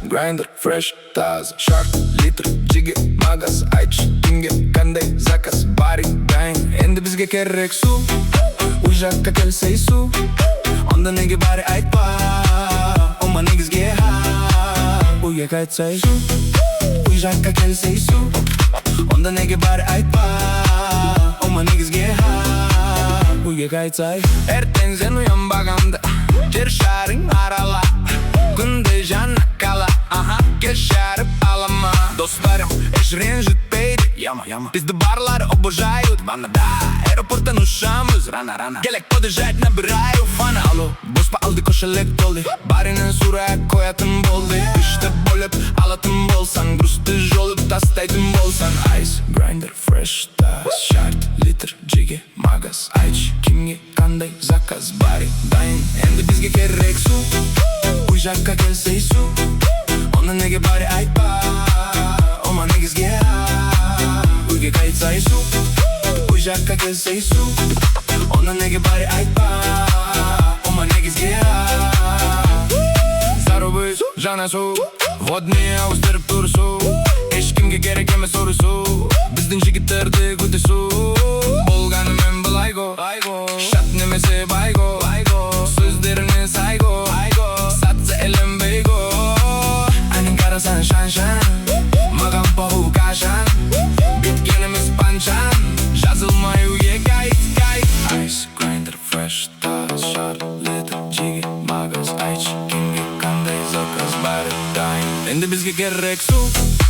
Grinder, fresh, таза, шарт, литр, жиге, магаз, айтшы, кімге, қандай заказ, бари, дайын, енді бізге керек су, ой жаққа келсе су, онда неге бари айтпа, ома негізге ойға қайтса су, ой жаққа келсе су, онда неге бари айтпа, ома негізге ойға қайтса. Ертең сен ұянбағанда, жер шарың арала, күнде жаңа қала, кеш шәріп алама. Достарым еш ренжітпейді, бізді барлар обожают. Ванада аэропорттан ұшамыз рана-рана, келек боды жайт на бір ай уфана. Алло, бос па алды көшелек толды, баринен сурак қоятын болды. Үшті бөліп алатын болсан, брусты жолып тастайтын болсан. Айс, грайндер, фреш, таз, шарт, литр, жиге, магаз, айтшы, кімге, қандай заказ, бари, дайын, енді бізге керек су, ой жаққа келсе су, оны неге бари айтпа, ома негізге ойға қайтса су, ой жаққа келсе су, оны неге бари айтпа, ома негізге. Заруби жаңа су, водный ауыстырып тұрсу, ешкімге керек емес ұрысу, біздің жігіттерді күтісу, болғанымен былайго, шат немесе байго, сөздеріне сайго, сатса әлембейго. Қарасан шан-шан, маған поху қашан, біткеніміз панчан, жазылмай үйге қайт. Айс, грайндер, фреш, таз, шарт, литр, жиге, магаз, айтшы, кімге, қандай заказ, бәрі дайын, енді бізге керек су.